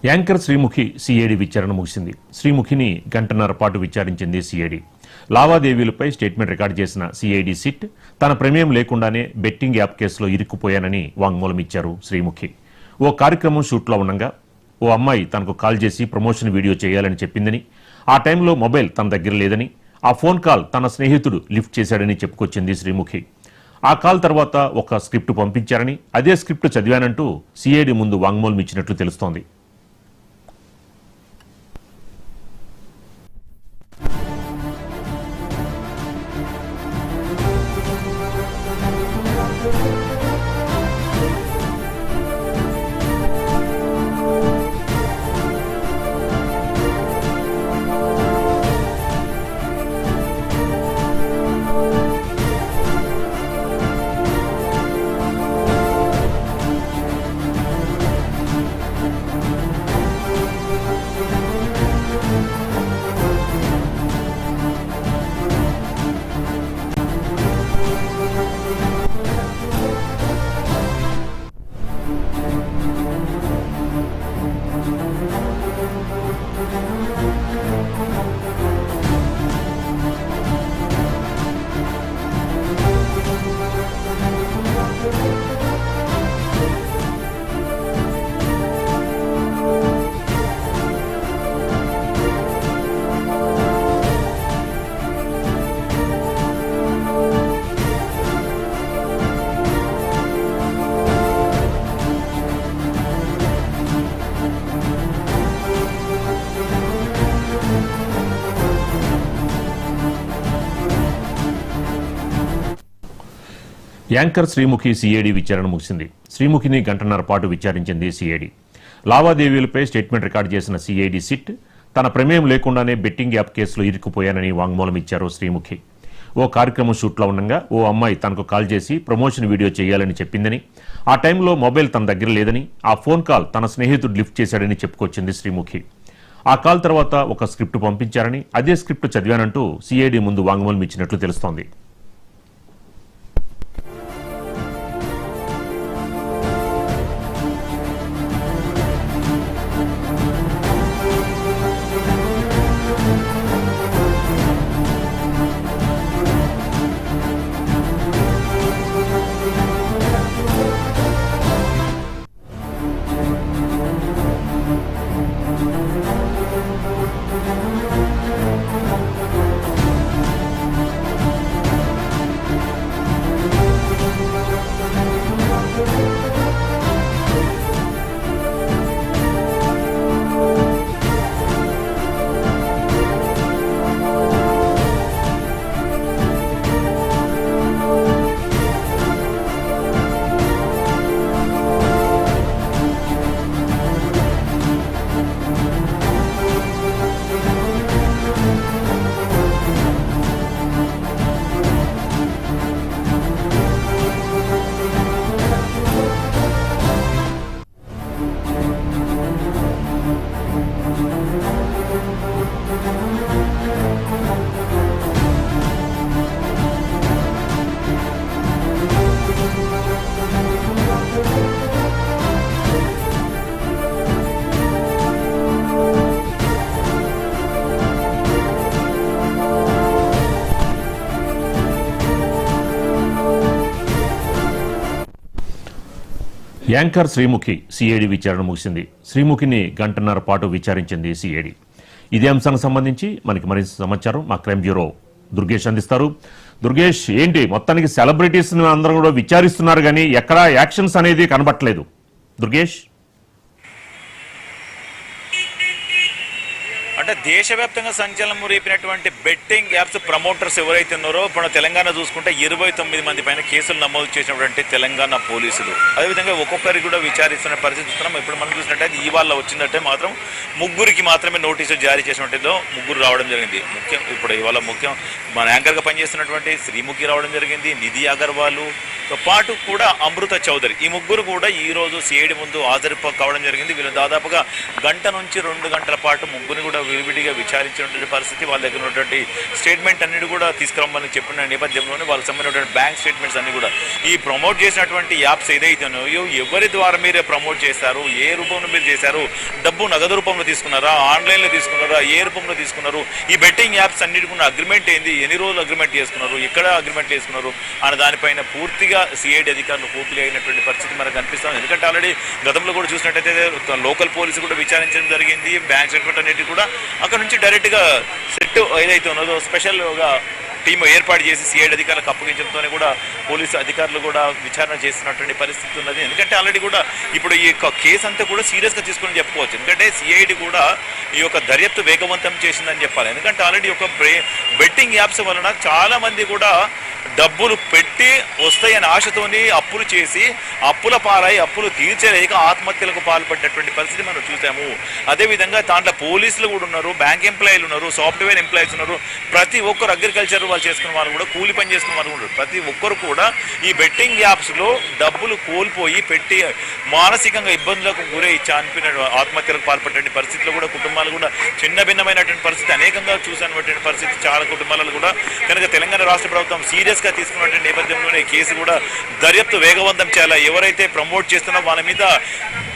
Anchor Sreemukhi CID విచారణ ముగిసింది. శ్రీముఖిని గంటన్నర పాటు విచారించింది సిఐడి. లావాదేవీలపై స్టేట్మెంట్ రికార్డు చేసిన సిఐడి సిట్ తన ప్రమేయం లేకుండానే బెట్టింగ్ యాప్ కేసులో ఇరుక్కుపోయానని వాంగ్మూలం ఇచ్చారు శ్రీముఖి. ఓ కార్యక్రమం షూట్లో ఉండగా ఓ అమ్మాయి తనకు కాల్ చేసి ప్రమోషన్ వీడియో చేయాలని చెప్పిందని, ఆ టైంలో మొబైల్ తన దగ్గర లేదని, ఆ ఫోన్ కాల్ తన స్నేహితుడు లిఫ్ట్ చేశాడని చెప్పుకొచ్చింది శ్రీముఖి. ఆ కాల్ తర్వాత ఒక స్క్రిప్ట్ పంపించారని, అదే స్క్రిప్ట్ చదివానంటూ సిఐడి ముందు వాంగ్మూలం ఇచ్చినట్లు తెలుస్తోంది. యాంకర్ శ్రీముఖి సిఐడి విచారణ ముగిసింది. శ్రీముఖిని గంటన్నర పాటు విచారించింది సిఐడి. లావాదేవీలపై స్టేట్మెంట్ రికార్డు చేసిన సిఐడి సిట్ తన ప్రమేయం లేకుండానే బెట్టింగ్ యాప్ కేసులో ఇరుక్కుపోయానని వాంగ్మూలం ఇచ్చారు శ్రీముఖి. ఓ కార్యక్రమం షూట్లో ఉండగా ఓ అమ్మాయి తనకు కాల్ చేసి ప్రమోషన్ వీడియో చేయాలని చెప్పిందని, ఆ టైంలో మొబైల్ తన దగ్గర లేదని, ఆ ఫోన్ కాల్ తన స్నేహితుడు లిఫ్ట్ చేశాడని చెప్పుకొచ్చింది శ్రీముఖి. ఆ కాల్ తర్వాత ఒక స్క్రిప్ట్ పంపించారని, అదే స్క్రిప్ట్ చదివానంటూ సిఐడి ముందు వాంగ్మూలం ఇచ్చినట్లు తెలుస్తోంది. యాంకర్ శ్రీముఖి సిఐడి విచారణ ముగిసింది. శ్రీముఖిని గంటన్నర పాటు విచారించింది సిఐడి. ఇదే అంశానికి సంబంధించి మనకి మరింత సమాచారం మా క్రైమ్ బ్యూరో దుర్గేష్ అందిస్తారు. దుర్గేష్, ఏంటి మొత్తానికి సెలబ్రిటీస్ అందరూ కూడా విచారిస్తున్నారు కానీ ఎక్కడా యాక్షన్స్ అనేది కనబట్టలేదు. దుర్గేష్, అంటే దేశవ్యాప్తంగా సంచలనం రేపినటువంటి బెట్టింగ్ యాప్స్ ప్రమోటర్స్ ఎవరైతే ఉన్నారో ఇప్పుడు తెలంగాణ చూసుకుంటే 29 మంది పైన కేసులు నమోదు చేసినటువంటి తెలంగాణ పోలీసులు. అదేవిధంగా ఒక్కొక్కరికి కూడా విచారిస్తున్న పరిస్థితి ఉన్నాం. ఇప్పుడు మనం చూసినట్టయితే ఇవాళ వచ్చిందంటే మాత్రం ముగ్గురికి మాత్రమే నోటీసులు జారీ చేసినట్టులో ముగ్గురు రావడం జరిగింది. ఇప్పుడు ఇవాళ మన యాంకర్గా పనిచేస్తున్నటువంటి శ్రీముఖి రావడం జరిగింది, నిధి అగర్వాల్తో పాటు కూడా అమృత చౌదరి, ఈ ముగ్గురు కూడా ఈ రోజు సిఐడి ముందు హాజరు కావడం జరిగింది. వీళ్ళు దాదాపుగా గంట నుంచి 2 గంటల పాటు ముగ్గురిని కూడా విడివిడిగా విచారించినటువంటి పరిస్థితి, వాళ్ళ దగ్గర ఉన్నటువంటి స్టేట్మెంట్ అన్నిటి కూడా తీసుకురమ్మని చెప్పిన నేపథ్యంలోనే వాళ్ళకి సంబంధించినటువంటి బ్యాంక్ స్టేట్మెంట్స్ అన్ని కూడా ఈ ప్రమోట్ చేసినటువంటి యాప్స్ ఏదైతే ఉన్నాయో ఎవరి ద్వారా మీరే ప్రమోట్ చేస్తారు, ఏ రూపంలో మీరు చేశారు, డబ్బు నగదు రూపంలో తీసుకున్నారా, ఆన్లైన్లో తీసుకున్నారా, ఏ రూపంలో తీసుకున్నారు, ఈ బెట్టింగ్ యాప్స్ అన్నిటికి ఉన్న అగ్రిమెంట్ ఏంది, ఎన్ని రోజులు అగ్రిమెంట్ చేసుకున్నారు, ఎక్కడ అగ్రిమెంట్ చేసుకున్నారు అనే దానిపైన పూర్తిగా సిఐడి అధికారులు పూర్తిగా అయినటువంటి పరిస్థితి మనకు కనిపిస్తాం. ఎందుకంటే ఆల్రెడీ గతంలో కూడా చూసినట్టయితే లోకల్ పోలీసు కూడా విచారించడం జరిగింది. బ్యాంక్ స్టేట్మెంట్ అనేది కూడా అక్కడ నుంచి డైరెక్ట్గా సెట్ ఏదైతే ఉన్నదో స్పెషల్గా టీం ఏర్పాటు చేసి సిఐడి అధికారులకు అప్పగించడంతోనే కూడా పోలీసు అధికారులు కూడా విచారణ చేస్తున్నటువంటి పరిస్థితి ఉన్నది. ఎందుకంటే ఆల్రెడీ కూడా ఇప్పుడు ఈ కేసు అంతా కూడా సీరియస్గా తీసుకుని చెప్పుకోవచ్చు. ఎందుకంటే సిఐడి కూడా ఈ యొక్క దర్యాప్తు వేగవంతం చేసిందని చెప్పాలి. ఎందుకంటే ఆల్రెడీ ఒక బెట్టింగ్ యాప్స్ వలన చాలా మంది కూడా డబ్బులు పెట్టి వస్తాయని ఆశతోని అప్పులు చేసి అప్పుల పాలై అప్పులు తీర్చలేక ఆత్మహత్యలకు పాల్పడ్డటువంటి పరిస్థితి మనం చూసాము. అదేవిధంగా దాంట్లో పోలీసులు కూడా ఉన్నారు, బ్యాంక్ ఎంప్లాయీలు ఉన్నారు, సాఫ్ట్వేర్ ఎంప్లాయీస్ ఉన్నారు, ప్రతి ఒక్కరు అగ్రికల్చర్ వాళ్ళు చేసుకున్న వాళ్ళు కూడా, కూలి పని చేసుకున్న వాళ్ళు ఉన్నారు, ప్రతి ఒక్కరు కూడా ఈ బెట్టింగ్ యాప్స్లో డబ్బులు కోల్పోయి పెట్టి మానసికంగా ఇబ్బందులకు గురై చనిపోయిన ఆత్మహత్యలకు పాల్పడే పరిస్థితిలో కూడా కుటుంబాలు కూడా చిన్న భిన్నమైనటువంటి పరిస్థితి అనేకంగా చూసినటువంటి పరిస్థితి చాలా కుటుంబాలలో కూడా. కనుక తెలంగాణ రాష్ట్ర ప్రభుత్వం సీరియస్గా తీసుకున్నటువంటి నేపథ్యంలోనే కేసు కూడా దర్యాప్తు వేగవంతం చేయాలి. ఎవరైతే ప్రమోట్ చేస్తున్నారో వాళ్ళ మీద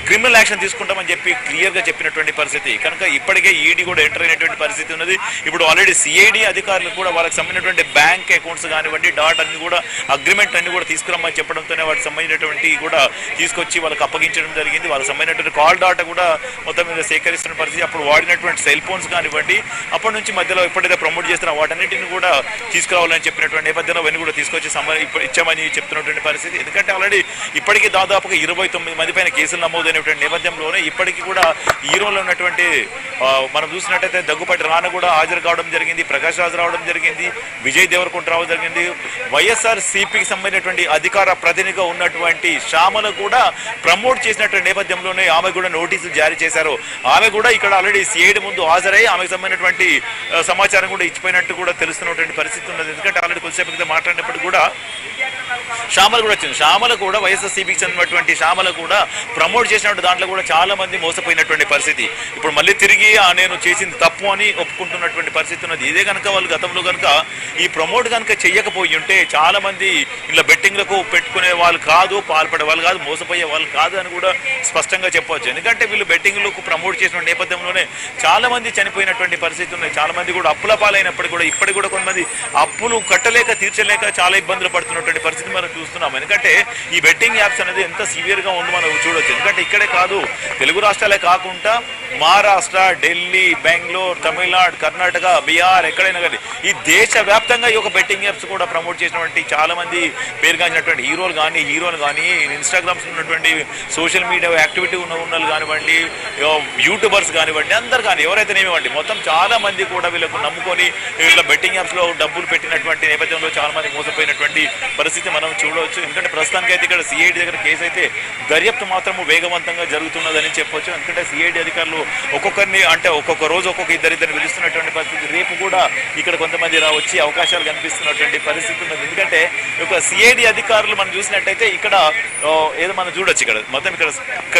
క్రిమినల్ యాక్షన్ తీసుకుంటామని చెప్పి క్లియర్గా చెప్పినటువంటి పరిస్థితి. కనుక ఇప్పటికే ఈడీ కూడా ఎంటర్ అయినటువంటి పరిస్థితి ఉన్నది. ఇప్పుడు ఆల్రెడీ సిఐడి అధికారులు కూడా వాళ్ళకి సంబంధించినటువంటి బ్యాంక్ అకౌంట్స్ కానివ్వండి, డాట్ అన్ని కూడా అగ్రిమెంట్ అన్ని కూడా తీసుకురమ్మని చెప్పడంతోనే వాటికి సంబంధించినటువంటి కూడా తీసుకొచ్చి వాళ్ళకి అప్పగించడం జరిగింది. వాళ్ళకి సంబంధించినటువంటి కాల్ డాటా కూడా మొత్తం మీద సేకరిస్తున్న పరిస్థితి. అప్పుడు వాడినటువంటి సెల్ ఫోన్స్ కానివ్వండి, అప్పటి నుంచి మధ్యలో ఎప్పుడైతే ప్రమోట్ చేస్తున్నా వాటన్నిటిని కూడా తీసుకురావాలని చెప్పినటువంటి నేపథ్యంలో అవన్నీ కూడా తీసుకొచ్చి ఇచ్చామని చెప్తున్నటువంటి పరిస్థితి. ఎందుకంటే ఆల్రెడీ ఇప్పటికీ దాదాపుగా 29 మంది పైన కేసులు నమోదైనటువంటి నేపథ్యంలోనే ఇప్పటికీ కూడా హీరోలో ఉన్నటువంటి మనం చూసినట్టయితే దగ్గుపాటి రాణ కూడా హాజరు కావడం జరిగింది, ప్రకాష్ రాజు రావడం జరిగింది, విజయ్ దేవరకొండ రావడం జరిగింది. వైఎస్ఆర్ సిపికి సంబంధించినటువంటి అధికార ప్రతినిధిగా ఉన్నటువంటి శ్యామల కూడా ప్రమోట్ చేసినటువంటి నేపథ్యంలోనే ఆమె కూడా నోటీసులు జారీ చేశారు. ఆమె కూడా ఇక్కడ ఆల్రెడీ సిఐడి ముందు హాజరై ఆమెకు సంబంధించినటువంటి సమాచారం కూడా ఇచ్చిపోయినట్టు కూడా తెలుస్తున్నటువంటి పరిస్థితి ఉన్నది. ఎందుకంటే ఆల్రెడీ కొద్దిసేపు మాట్లాడినప్పుడు కూడా శ్యామల కూడా వచ్చింది. శ్యామల కూడా వైఎస్ఆర్ సిపికి చెందినటువంటి శ్యామల కూడా ప్రమోట్ చేసినటువంటి దాంట్లో కూడా చాలా మంది మోసపోయినటువంటి పరిస్థితి. ఇప్పుడు మళ్ళీ తిరిగి నేను చేసింది తప్పు అని ఒప్పుకుంటున్నటువంటి పరిస్థితి ఉన్నది. ఇదే కనుక వాళ్ళు గతంలో కనుక ఈ ప్రమోట్ కనుక చెయ్యకపోయి ఉంటే చాలా మంది ఇలా బెట్టింగ్లకు పెట్టుకునే వాళ్ళు కాదు, పాల్పడే వాళ్ళు కాదు, మోసపోయే వాళ్ళు కాదు అని కూడా స్పష్టంగా చెప్పవచ్చు. ఎందుకంటే వీళ్ళు బెట్టింగ్లకు ప్రమోట్ చేసిన నేపథ్యంలోనే చాలా మంది చనిపోయినటువంటి పరిస్థితి ఉన్నాయి. చాలా మంది కూడా అప్పుల పాలైనప్పటికీ కూడా ఇప్పటికి కూడా కొంతమంది అప్పులు కట్టలేక తీర్చలేక చాలా ఇబ్బందులు పడుతున్నటువంటి పరిస్థితి మనం చూస్తున్నాం. ఎందుకంటే ఈ బెట్టింగ్ యాప్స్ అనేది ఎంత సివియర్గా ఉందో మనం చూడవచ్చు. ఎందుకంటే ఇక్కడే కాదు, తెలుగు రాష్ట్రాలే కాకుండా మహారాష్ట్ర, ఢిల్లీ, బెంగళూరు, తమిళనాడు, కర్ణాటక, బీహార్ ఎక్కడైనా కానీ ఈ దేశవ్యాప్తంగా ఈ యొక్క బెట్టింగ్ యాప్స్ కూడా ప్రమోట్ చేసినటువంటి చాలా మంది పేరుగాంచినటువంటి హీరోలు కానీ ఇన్స్టాగ్రామ్స్ ఉన్నటువంటి సోషల్ మీడియా యాక్టివిటీ ఉన్న వాళ్ళు కానివ్వండి, యూట్యూబర్స్ కానివ్వండి, అందరు కానీ ఎవరైతే నేమివ్వండి మొత్తం చాలా మంది కూడా వీళ్ళకు నమ్ముకొని వీళ్ళ బెట్టింగ్ యాప్స్లో డబ్బులు పెట్టినటువంటి నేపథ్యంలో చాలా మంది మోసపోయినటువంటి పరిస్థితి మనం చూడవచ్చు. ఎందుకంటే ప్రస్తుతానికి అయితే ఇక్కడ సిఐడి దగ్గర కేసు అయితే దర్యాప్తు మాత్రం వేగవంతంగా జరుగుతున్నదని చెప్పవచ్చు. ఎందుకంటే సిఐడి అధికారులు ఒక్కొక్కరిని అంటే ఒక్కొక్క రోజు ఇద్దరిని పిలుస్తున్నటువంటి పరిస్థితి. రేపు కూడా ఇక్కడ కొంతమంది వచ్చే అవకాశాలు కనిపిస్తున్నటువంటి పరిస్థితి ఉన్నది. ఎందుకంటే ఒక సిఐడి అధికారులు మనం చూసినట్టయితే ఇక్కడ ఏదో మనం చూడొచ్చు. ఇక్కడ మొత్తం ఇక్కడ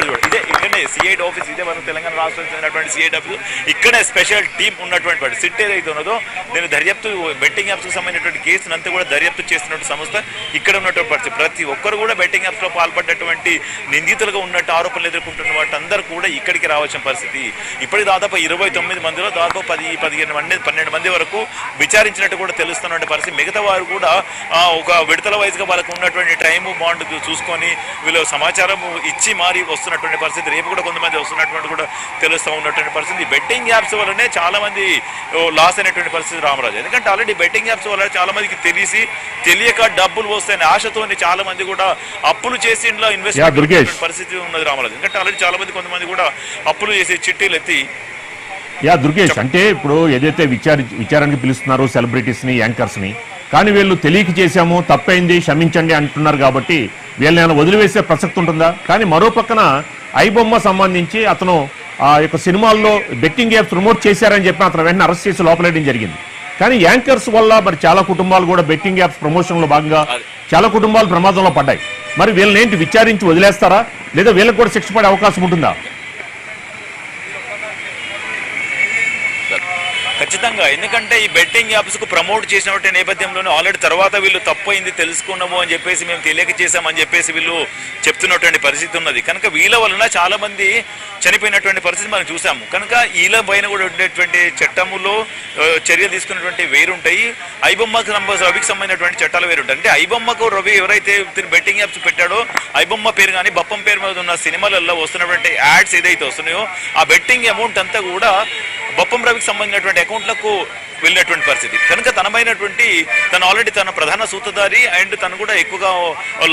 చూడ ఇక్కడనే సిఐడి ఆఫీస్, ఇదే మనం తెలంగాణ రాష్ట్రం చెందినటువంటి సిఐడి ఆఫీస్. ఇక్కడే స్పెషల్ టీం ఉన్నటువంటి సిట్ ఏదైతే ఉన్నదో నేను దర్యాప్తు బెట్టింగ్ యాప్స్కి సంబంధించినటువంటి కేసును అంతా కూడా దర్యాప్తు చేస్తున్నటువంటి సంస్థ ఇక్కడ ఉన్నటువంటి పరిస్థితి. ప్రతి ఒక్కరు కూడా బెట్టింగ్ యాప్స్లో పాల్పడ్డటువంటి నిందితులుగా ఉన్నట్టు ఆరోపణలు ఎదుర్కొంటున్న వాటి అందరూ కూడా ఇక్కడికి రావాల్సిన పరిస్థితి. ఇప్పటికి దాదాపు 29 మందిలో దాదాపు 12 మంది వరకు విచారించినట్టు కూడా తెలుస్తున్న పరిస్థితి. మిగతా వారు కూడా ఒక విడతల వైజ్గా వాళ్ళకు ఉన్నటువంటి టైము బాండ్ చూసుకొని వీళ్ళు సమాచారం ఇచ్చి మారి వస్తున్నటువంటి పరిస్థితి. రేపు కూడా కొంతమంది వస్తున్నటువంటి కూడా తెలుస్తూ ఉన్నటువంటి పరిస్థితి. బెట్టింగ్ యాప్స్ వల్లనే చాలా మంది లాస్ అయినటువంటి పరిస్థితి రామరాజు. ఎందుకంటే ఆల్రెడీ బెట్టింగ్ యాప్స్ వల్ల చాలా మందికి తెలియక డబ్బులు వస్తాయని ఆశతో చాలా మంది కూడా అప్పులు చేసి ఇంట్లో ఇన్వెస్ట్ పరిస్థితి ఉన్నది రామరాజు. ఎందుకంటే ఆల్రెడీ చాలా మంది కొంతమంది కూడా అప్పులు చేసి చిట్టీలు ఎత్తి యా దుర్గేష్, అంటే ఇప్పుడు ఏదైతే విచారానికి పిలుస్తున్నారో సెలబ్రిటీస్ ని, యాంకర్స్ ని, కానీ వీళ్ళు తెలియక చేశాము, తప్పైంది, క్షమించండి అంటున్నారు కాబట్టి వీళ్ళని వదిలివేసే ప్రసక్తి ఉంటుందా? కానీ మరో పక్కన ఐబొమ్మ సంబంధించి అతను ఆ యొక్క సినిమాల్లో బెట్టింగ్ యాప్స్ ప్రమోట్ చేశారని చెప్పి అతను వెంటనే అరెస్ట్ చేసి లోపలేయడం జరిగింది. కానీ యాంకర్స్ వల్ల మరి చాలా కుటుంబాలు కూడా బెట్టింగ్ యాప్స్ ప్రమోషన్ లో భాగంగా చాలా కుటుంబాలు ప్రమాదంలో పడ్డాయి. మరి వీళ్ళని ఏంటి విచారించి వదిలేస్తారా, లేదా వీళ్ళకి కూడా శిక్ష పడే అవకాశం ఉంటుందా? ఖచ్చితంగా, ఎందుకంటే ఈ బెట్టింగ్ యాప్స్ కు ప్రమోట్ చేసినటువంటి నేపథ్యంలోనే ఆల్రెడీ తర్వాత వీళ్ళు తప్పైంది తెలుసుకున్నాము అని చెప్పేసి, మేము తెలియక చేశామని చెప్పేసి వీళ్ళు చెప్తున్నటువంటి పరిస్థితి ఉన్నది. కనుక వీళ్ళ వలన చాలా మంది చనిపోయినటువంటి పరిస్థితి మనం చూసాము. కనుక వీళ్ళ పైన కూడా ఉండేటువంటి చట్టములో చర్యలు తీసుకున్నటువంటి వేరుంటాయి, ఐబొమ్మకు రవికి సంబంధించినటువంటి చట్టాలు వేరుంటాయి. అంటే ఐబొమ్మకు రవి ఎవరైతే బెట్టింగ్ యాప్స్ పెట్టాడో, ఐబొమ్మ పేరు కానీ బప్పం పేరు మీద ఉన్న సినిమాలలో వస్తున్నటువంటి యాడ్స్ ఏదైతే వస్తున్నాయో ఆ బెట్టింగ్ అమౌంట్ అంతా కూడా బప్పం రవికి సంబంధించినటువంటి అకౌంట్లకు వెళ్ళినటువంటి పరిస్థితి. కనుక తను ఆల్రెడీ తన ప్రధాన సూత్రధారి అండ్ తను కూడా ఎక్కువగా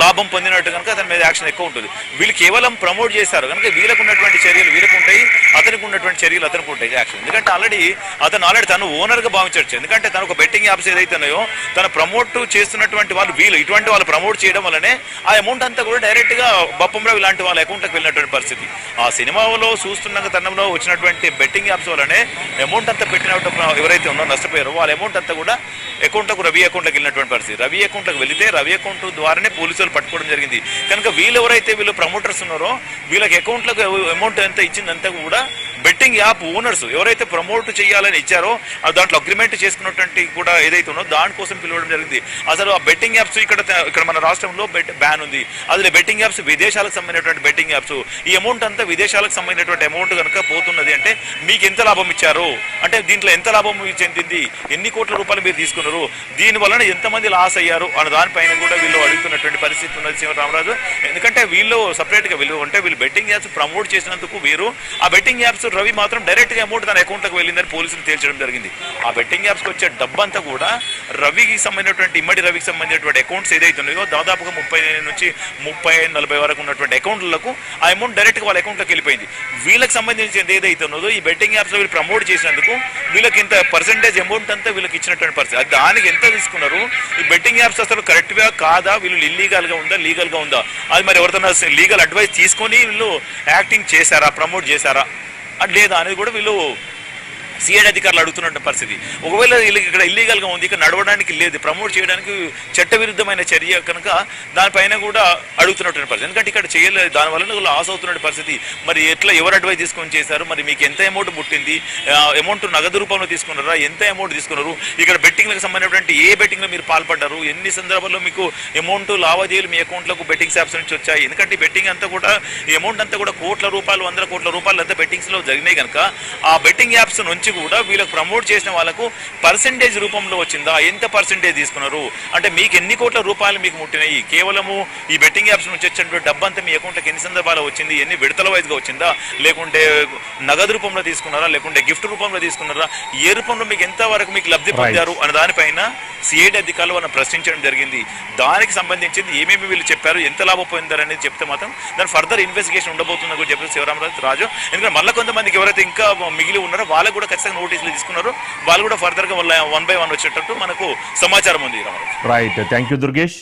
లాభం పొందినట్టు కనుక అతని మీద యాక్షన్ ఎక్కువ ఉంటుంది. వీళ్ళు కేవలం ప్రమోట్ చేశారు కనుక వీళ్ళకు ఉన్నటువంటి చర్యలు వీళ్ళకు ఉంటాయి, అతనికి ఉన్నటువంటి చర్యలు అతనికి ఉంటాయి యాక్షన్. ఎందుకంటే ఆల్రెడీ తను ఓనర్ గా భావించవచ్చు. ఎందుకంటే తను ఒక బెట్టింగ్ యాప్స్ ఏదైతున్నాయో తను ప్రమోట్ చేస్తున్నటువంటి వాళ్ళు ఇటువంటి వాళ్ళు ప్రమోట్ చేయడం వల్లనే ఆ అమౌంట్ అంతా కూడా డైరెక్ట్ గా బప్పం రావు ఇలాంటి వాళ్ళ అకౌంట్కి వెళ్ళినటువంటి పరిస్థితి. ఆ సినిమాలో చూస్తున్న తనంలో వచ్చినటువంటి బెట్టింగ్ యాప్స్ వల్లనే అమౌంట్ అంతా పెట్టినట్టు ఎవరైతే ఉన్నారో నష్టపోయారు వాళ్ళ అమౌంట్ అంతా కూడా అకౌంట్లకు రవి అకౌంట్లకు వెళ్ళినటువంటి పరిస్థితి. రవి అకౌంట్లకు వెళితే రవి అకౌంట్ ద్వారానే పోలీసులు పట్టుకోవడం జరిగింది. కనుక వీళ్ళు ప్రమోటర్స్ ఉన్నారో వీళ్ళకి అకౌంట్లకు అమౌంట్ ఎంత ఇచ్చిందంతా కూడా బెట్టింగ్ యాప్ ఓనర్స్ ఎవరైతే ప్రమోట్ చేయాలని ఇచ్చారో దాంట్లో అగ్రిమెంట్ చేసుకున్నటువంటి కూడా ఏదైతే ఉన్నో దానికోసం పిలవడం జరిగింది. అసలు ఆ బెట్టింగ్ యాప్స్ ఇక్కడ మన రాష్ట్రంలో బ్యాన్ ఉంది. అసలు బెట్టింగ్ యాప్స్ విదేశాలకు సంబంధించినటువంటి బెట్టింగ్ యాప్స్, ఈ అమౌంట్ అంతా విదేశాలకు సంబంధించినటువంటి అమౌంట్ కనుక పోతున్నది అంటే మీకు ఎంత లాభం ఇచ్చారు, అంటే దీంట్లో ఎంత లాభం చెందింది, ఎన్ని కోట్ల రూపాయలు మీరు తీసుకున్నారు, దీని వలన ఎంతమంది లాస్ అయ్యారు అన్న దానిపైన కూడా వీళ్ళు అడుగుతున్నటువంటి పరిస్థితి ఉన్నది రామరాజు. ఎందుకంటే వీళ్ళు సపరేట్ గా వీళ్ళు బెట్టింగ్ యాప్స్ ప్రమోట్ చేసినందుకు వీరు, ఆ బెట్టింగ్ యాప్స్ రవి మాత్రం డైరెక్ట్ గా అమౌంట్ తన అకౌంట్కి వెళ్ళిందని పోలీసులు తేల్చడం జరిగింది. ఆ బెట్టింగ్ యాప్స్ కి వచ్చే డబ్బంతా కూడా రవికి సంబంధించినటువంటి రవికి సంబంధించినటువంటి అకౌంట్స్ ఏదైతే ఉన్నాయో దాదాపుగా 30 నుంచి 40 వరకు ఉన్నటువంటి అకౌంట్లకు ఆ అమౌంట్ డైరెక్ట్ గా వాళ్ళ అకౌంట్లోకి వెళ్ళిపోయింది. వీళ్ళకి సంబంధించింది ఏదైతే ఉన్నదో ఈ బెట్టింగ్ యాప్స్ వీళ్ళు ప్రమోట్ చేసినందుకు వీళ్ళకి ఇంత పర్సెంటేజ్ అమౌంట్ అంతా వీళ్ళకి ఇచ్చినటువంటి పరిస్థితి. దానికి ఎంత తీసుకున్నారు, ఈ బెట్టింగ్ యాప్స్ అసలు కరెక్ట్ గా కాదా, వీళ్ళు ఇల్లీగల్ గా ఉందా లీగల్ గా ఉందా, అది మరి ఎవరితో లీగల్ అడ్వైస్ తీసుకొని వీళ్ళు యాక్టింగ్ చేశారా, ప్రమోట్ చేశారా లేదా అనేది కూడా వీళ్ళు సిఐడి అధికారులు అడుగుతున్న పరిస్థితి. ఒకవేళ ఇక్కడ ఇల్లీగల్ గా ఉంది, ఇక్కడ నడవడానికి లేదు, ప్రమోట్ చేయడానికి చట్టవిరుద్ధమైన చర్య కనుక దానిపైన కూడా అడుగుతున్నటువంటి పరిస్థితి. ఎందుకంటే ఇక్కడ చేయలేదు, దానివల్ల లాస్ అవుతున్న పరిస్థితి. మరి ఎట్లా ఎవరు అడ్వైస్ తీసుకొని చేశారు, మరి మీకు ఎంత అమౌంట్ పుట్టింది, అమౌంట్ నగదు రూపంలో తీసుకున్నారా, ఎంత అమౌంట్ తీసుకున్నారు, ఇక్కడ బెట్టింగ్లకు సంబంధించినటువంటి ఏ బెట్టింగ్ లో మీరు పాల్పడ్డారు, ఎన్ని సందర్భాల్లో మీకు అమౌంట్ లావాదేవీలు మీ అకౌంట్లకు బెట్టింగ్ యాప్స్ నుంచి వచ్చాయి. ఎందుకంటే బెట్టింగ్ అంతా కూడా ఈ అమౌంట్ అంతా కూడా కోట్ల రూపాయలు, 100 కోట్ల రూపాయలు అంతా బెట్టింగ్స్ లో జరిగినాయి కనుక ఆ బెట్టింగ్ యాప్స్ నుంచి కూడా వీళ్ళకి ప్రమోట్ చేసిన వాళ్ళకు పర్సెంటేజ్ రూపంలో వచ్చిందా, ఎంత పర్సెంటేజ్ తీసుకున్నారు, అంటే మీకు ఎన్ని కోట్ల రూపాయలు మీకు ముట్టినాయి, కేవలము ఈ బెట్టింగ్ యాప్స్ నుంచి వచ్చేటువంటి డబ్బంతా మీ అకౌంట్కి ఎన్ని సందర్భాలు వచ్చింది, ఎన్ని విడతల వైజ్గా వచ్చిందా, లేకుంటే నగదు రూపంలో తీసుకున్నారా, లేకుంటే గిఫ్ట్ రూపంలో తీసుకున్నారా, ఏ రూపంలో మీకు ఎంత వరకు మీకు లబ్ధి పొందారు అన్న దానిపైన సిఐడి అధికారులు వాళ్ళని ప్రశ్నించడం జరిగింది. దానికి సంబంధించింది ఏమేమి వీళ్ళు చెప్పారు, ఎంత లాభం పొందారు అనేది చెప్తే మాత్రం దాని ఫర్దర్ ఇన్వెస్టిగేషన్ ఉండబోతుందని కూడా చెప్పారు శివరామరాజు. ఎందుకంటే మళ్ళీ కొంతమందికి ఎవరైతే ఇంకా మిగిలి ఉన్నారో వాళ్ళకు కూడా ఖచ్చితంగా నోటీసులు తీసుకున్నారు, వాళ్ళు కూడా ఫర్దర్ గా 1 by 1 వచ్చేటట్టు మనకు సమాచారం ఉంది. Right, thank you Durgesh.